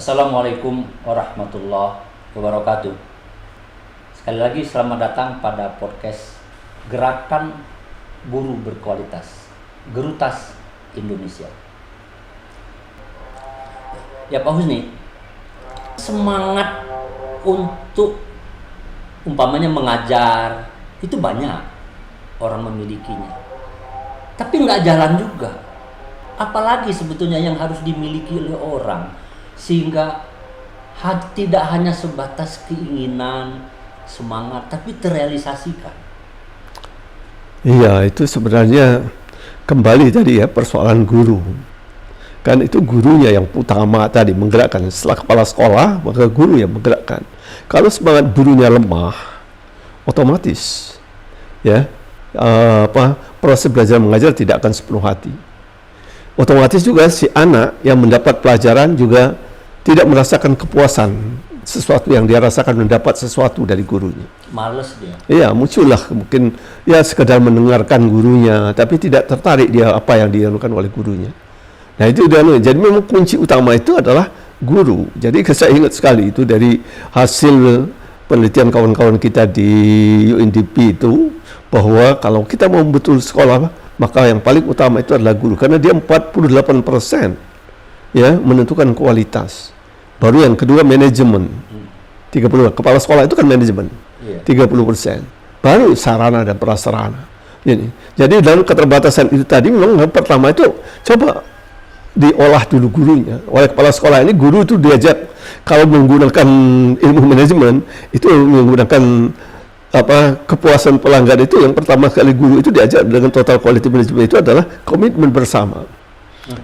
Assalamualaikum warahmatullahi wabarakatuh. Sekali lagi selamat datang pada podcast Gerakan Guru Berkualitas Gerutas Indonesia. Ya Pak Husni, semangat untuk umpamanya mengajar itu banyak orang memilikinya, tapi nggak jalan juga. Apalagi sebetulnya yang harus dimiliki oleh orang sehingga tidak hanya sebatas keinginan, semangat, tapi terrealisasikan. Iya, itu sebenarnya kembali tadi ya persoalan guru. Kan itu gurunya yang utama tadi menggerakkan. Setelah kepala sekolah, maka guru yang menggerakkan. Kalau semangat gurunya lemah, otomatis ya proses belajar mengajar tidak akan sepenuh hati. Otomatis juga si anak yang mendapat pelajaran juga tidak merasakan kepuasan sesuatu yang dia rasakan mendapat sesuatu dari gurunya. Males dia. Iya, muncullah mungkin ya sekedar mendengarkan gurunya, tapi tidak tertarik dia apa yang dilakukan oleh gurunya. Nah itu jadi memang kunci utama itu adalah guru. Jadi saya ingat sekali itu dari hasil penelitian kawan-kawan kita di UNDP itu, bahwa kalau kita mau betul sekolah, maka yang paling utama itu adalah guru, karena dia 48% ya menentukan kualitas. Baru yang kedua manajemen, 30. Kepala sekolah itu kan manajemen, 30%. Baru sarana dan prasarana. Jadi dalam keterbatasan itu tadi memang pertama itu coba diolah dulu gurunya. Oleh kepala sekolah ini, guru itu diajak kalau menggunakan ilmu manajemen itu menggunakan kepuasan pelanggan itu, yang pertama kali guru itu diajar dengan total quality management itu adalah komitmen bersama.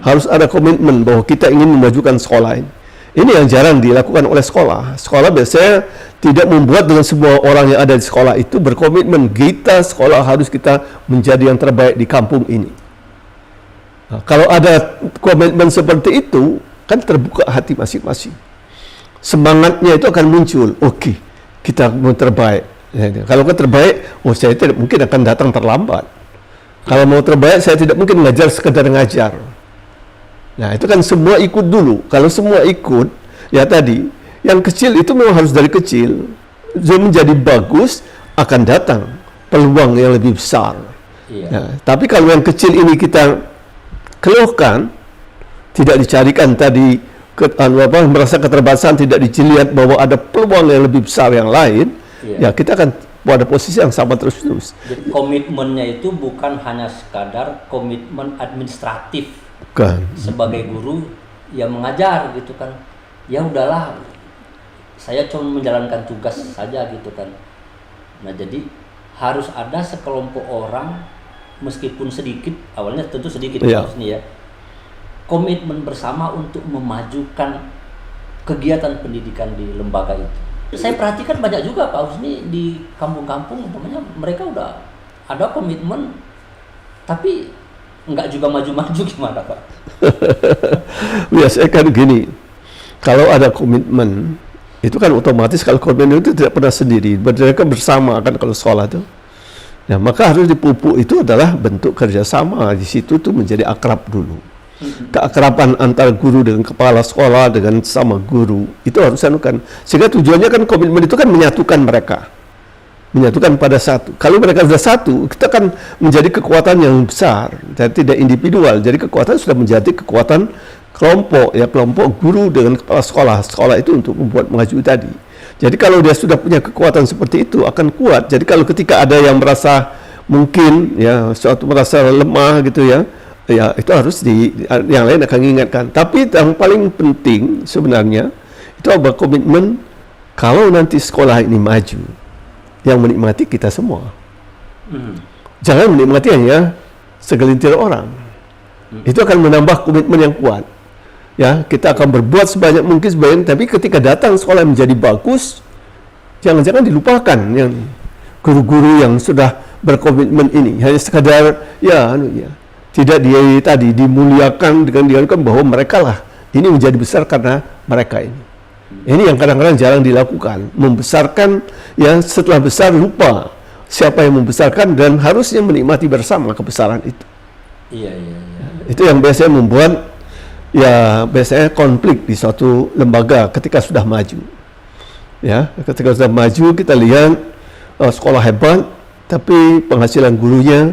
Harus ada komitmen bahwa kita ingin memajukan sekolah ini. Ini yang jarang dilakukan oleh sekolah. Sekolah biasanya tidak membuat dengan semua orang yang ada di sekolah itu berkomitmen, sekolah harus kita menjadi yang terbaik di kampung ini. Nah, kalau ada komitmen seperti itu, kan terbuka hati masing-masing. Semangatnya itu akan muncul. Oke, kita mau terbaik. Kalau kan terbaik, saya tidak mungkin akan datang terlambat. Kalau mau terbaik, saya tidak mungkin ngajar sekedar ngajar. Nah, itu kan semua ikut dulu. Kalau semua ikut, ya tadi, yang kecil itu memang harus dari kecil. Menjadi bagus, akan datang peluang yang lebih besar. Iya. Nah, tapi kalau yang kecil ini kita keluhkan, tidak dicarikan tadi, merasa keterbatasan, tidak dilihat bahwa ada peluang yang lebih besar yang lain, ya kita akan pada posisi yang sama terus-terus. Jadi komitmennya itu bukan hanya sekadar komitmen administratif. Bukan. Sebagai guru yang mengajar gitu kan, ya udahlah, saya cuma menjalankan tugas saja gitu kan. Nah jadi harus ada sekelompok orang, meskipun sedikit, awalnya tentu sedikit ya, komitmen bersama untuk memajukan kegiatan pendidikan di lembaga itu. Saya perhatikan banyak juga Pak Husni di kampung-kampung, umpamanya mereka udah ada komitmen, tapi nggak juga maju-maju, gimana Pak? Biasanya kan gini, kalau ada komitmen, itu kan otomatis kalau komitmen itu tidak pernah sendiri, mereka bersama kan kalau sekolah itu. Nah, maka harus dipupuk itu adalah bentuk kerjasama, di situ tuh menjadi akrab dulu. Keakraban antara guru dengan kepala sekolah dengan sama guru itu harus anukan, sehingga tujuannya kan komitmen itu kan menyatukan mereka, menyatukan pada satu. Kalau mereka sudah satu, kita kan menjadi kekuatan yang besar, dan tidak individual. Jadi kekuatan sudah menjadi kekuatan kelompok, ya kelompok guru dengan kepala sekolah. Sekolah itu untuk membuat maju tadi. Jadi kalau dia sudah punya kekuatan seperti itu akan kuat. Jadi kalau ketika ada yang merasa mungkin ya suatu merasa lemah gitu ya itu harus yang lain akan mengingatkan. Tapi yang paling penting sebenarnya itu adalah komitmen. Kalau nanti sekolah ini maju, yang menikmati kita semua. Jangan menikmati hanya segelintir orang. Itu akan menambah komitmen yang kuat. Ya, kita akan berbuat sebanyak mungkin, tapi ketika datang sekolah menjadi bagus, jangan-jangan dilupakan yang guru-guru yang sudah berkomitmen ini. Hanya sekadar tidak dimuliakan dengan dilakukan bahwa mereka lah ini menjadi besar karena mereka ini. Ini yang kadang-kadang jarang dilakukan, membesarkan yang setelah besar lupa siapa yang membesarkan dan harusnya menikmati bersama kebesaran itu. Iya. Itu yang biasanya membuat ya biasanya konflik di suatu lembaga ketika sudah maju. Ya, ketika sudah maju kita lihat sekolah hebat, tapi penghasilan gurunya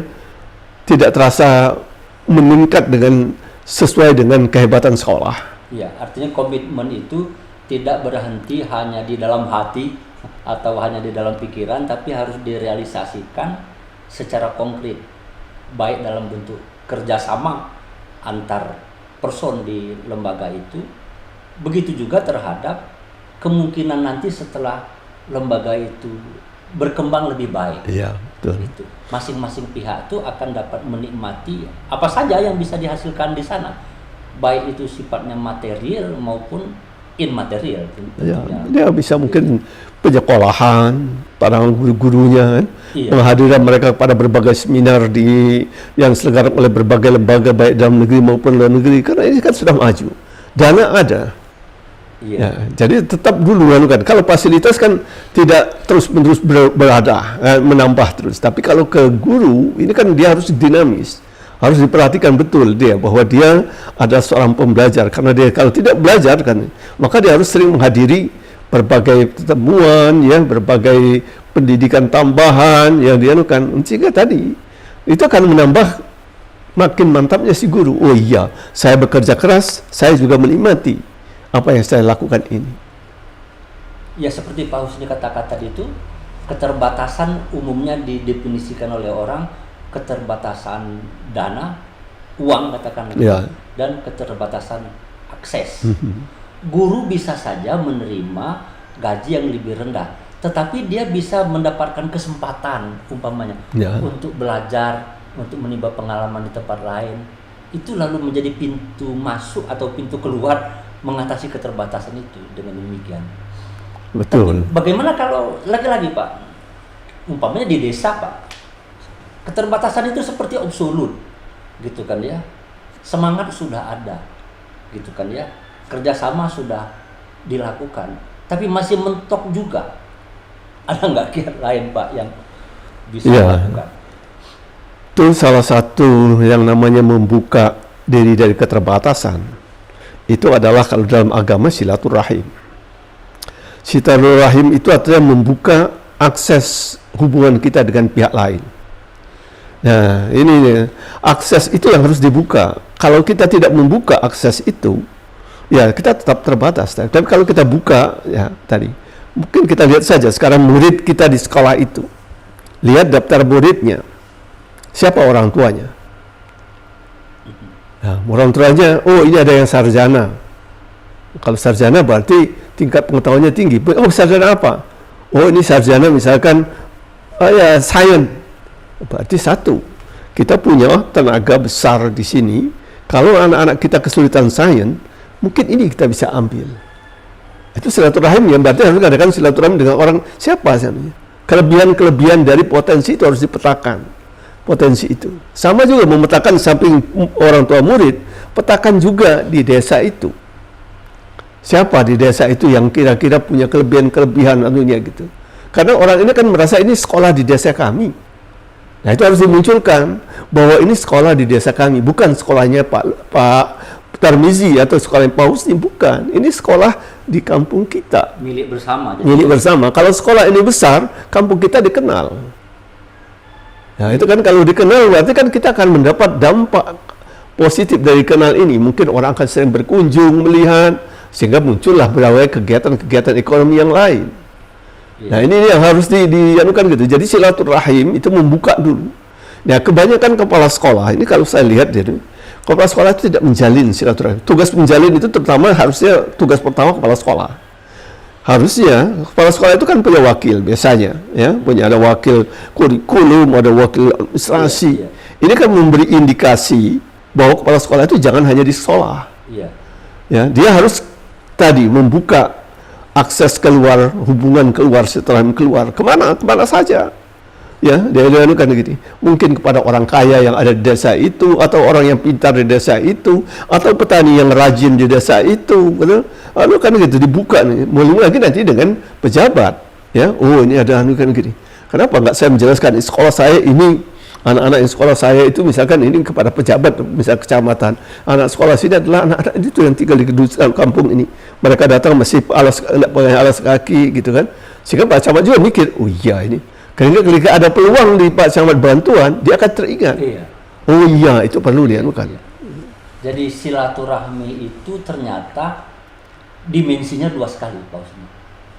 tidak terasa meningkat dengan sesuai dengan kehebatan sekolah. Ya, artinya komitmen itu tidak berhenti hanya di dalam hati atau hanya di dalam pikiran, tapi harus direalisasikan secara konkret, baik dalam bentuk kerjasama antar person di lembaga itu, begitu juga terhadap kemungkinan nanti setelah lembaga itu berkembang lebih baik. Iya, betul. Itu masing-masing pihak itu akan dapat menikmati apa saja yang bisa dihasilkan di sana, baik itu sifatnya material maupun immaterial. Ya, dia bisa mungkin penyekolahan para guru-gurunya kan, penghadiran mereka pada berbagai seminar yang diselenggarakan oleh berbagai lembaga baik dalam negeri maupun luar negeri, karena ini kan sudah maju, dana ada. Ya, jadi tetap dulu kan, kalau fasilitas kan tidak terus-menerus berada, menambah terus, tapi kalau ke guru ini kan dia harus dinamis. Harus diperhatikan betul dia bahwa dia adalah seorang pembelajar, karena dia kalau tidak belajar kan maka dia harus sering menghadiri berbagai pertemuan ya, berbagai pendidikan tambahan yang dianukan, sehingga tadi itu akan menambah makin mantapnya si guru. Oh iya, saya bekerja keras, saya juga menikmati apa yang saya lakukan ini. Ya, seperti Pak Husni katakan tadi itu, keterbatasan umumnya didefinisikan oleh orang keterbatasan dana, uang katakan, dan keterbatasan akses. Guru bisa saja menerima gaji yang lebih rendah, tetapi dia bisa mendapatkan kesempatan umpamanya untuk belajar, untuk menimba pengalaman di tempat lain. Itu lalu menjadi pintu masuk atau pintu keluar mengatasi keterbatasan itu dengan demikian. Betul. Tapi bagaimana kalau lagi-lagi Pak, umpamanya di desa Pak, keterbatasan itu seperti absolut, gitu kan ya. Semangat sudah ada, gitu kan ya. Kerjasama sudah dilakukan, tapi masih mentok juga. Ada nggak kiat lain Pak yang bisa dilakukan? Itu salah satu yang namanya membuka diri dari keterbatasan. Itu adalah kalau dalam agama silaturahim. Silaturahim itu artinya membuka akses hubungan kita dengan pihak lain. Nah, ini akses itu yang harus dibuka. Kalau kita tidak membuka akses itu, ya kita tetap terbatas. Tapi kalau kita buka, ya tadi, mungkin kita lihat saja sekarang murid kita di sekolah itu. Lihat daftar muridnya. Siapa orang tuanya? Nah, orang tuanya, oh ini ada yang sarjana. Kalau sarjana berarti tingkat pengetahuannya tinggi. Oh, sarjana apa? Oh, ini sarjana misalkan, sains. Berarti satu, kita punya tenaga besar di sini. Kalau anak-anak kita kesulitan sains, mungkin ini kita bisa ambil. Itu silaturahim yang berarti harus mengadakan silaturahim dengan orang siapa sebenarnya. Kelebihan-kelebihan dari potensi itu harus dipetakan. Potensi itu. Sama juga memetakan samping orang tua murid, petakan juga di desa itu. Siapa di desa itu yang kira-kira punya kelebihan-kelebihan anunya gitu. Karena orang ini kan merasa ini sekolah di desa kami. Nah, itu harus dimunculkan bahwa ini sekolah di desa kami, bukan sekolahnya Pak Tarmizi atau sekolah Pak Husni, bukan. Ini sekolah di kampung kita. Milik bersama. Milik bersama. Kalau sekolah ini besar, kampung kita dikenal. Nah, itu kan kalau dikenal berarti kan kita akan mendapat dampak positif dari kenal ini. Mungkin orang akan sering berkunjung, melihat, sehingga muncullah berbagai kegiatan-kegiatan ekonomi yang lain. Nah, ini yang harus dianukan gitu. Jadi silaturahim itu membuka dulu. Nah, kebanyakan kepala sekolah ini kalau saya lihat gitu, kepala sekolah itu tidak menjalin silaturahim. Tugas menjalin itu terutama harusnya tugas pertama kepala sekolah. Harusnya kepala sekolah itu kan punya wakil biasanya, ya, punya ada wakil kurikulum, ada wakil administrasi. Ini kan memberi indikasi bahwa kepala sekolah itu jangan hanya di sekolah. Ya, dia harus tadi membuka akses keluar, hubungan keluar, setelah keluar kemana saja. Ya, dia kan gitu. Mungkin kepada orang kaya yang ada di desa itu, atau orang yang pintar di desa itu, atau petani yang rajin di desa itu, gitu. Lalu kan gitu dibuka nih. Mulai lagi nanti dengan pejabat. Ya, oh ini ada kan gini. Kenapa nggak saya menjelaskan sekolah saya ini Anak-anak yang sekolah saya itu misalkan ini kepada pejabat, misal kecamatan, anak sekolah sini adalah anak-anak itu yang tinggal di kampung ini. Mereka datang masih pakai alas kaki gitu kan. Sehingga Pak Camat juga mikir, oh iya ini. Ketika ada peluang di Pak Camat bantuan, dia akan teringat. Iya. Oh iya, itu perlu dianukan. Jadi silaturahmi itu ternyata dimensinya luas sekali, Pak Usman.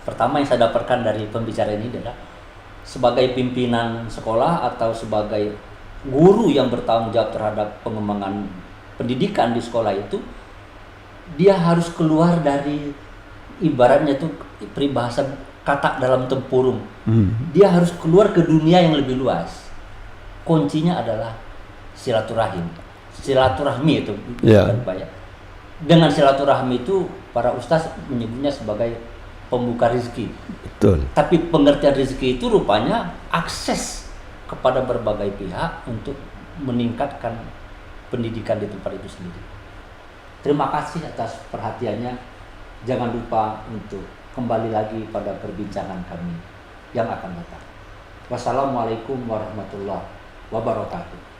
Pertama yang saya dapatkan dari pembicaraan ini adalah sebagai pimpinan sekolah atau sebagai guru yang bertanggung jawab terhadap pengembangan pendidikan di sekolah itu, dia harus keluar dari ibaratnya itu peribahasa kata dalam tempurung. Dia harus keluar ke dunia yang lebih luas. Kuncinya adalah silaturahmi itu. Ya. Banyak. Dengan silaturahmi itu para ustaz menyebutnya sebagai pembuka rezeki. Betul. Tapi pengertian rezeki itu rupanya akses kepada berbagai pihak untuk meningkatkan pendidikan di tempat itu sendiri. Terima kasih atas perhatiannya. Jangan lupa untuk kembali lagi pada perbincangan kami yang akan datang. Wassalamualaikum warahmatullahi wabarakatuh.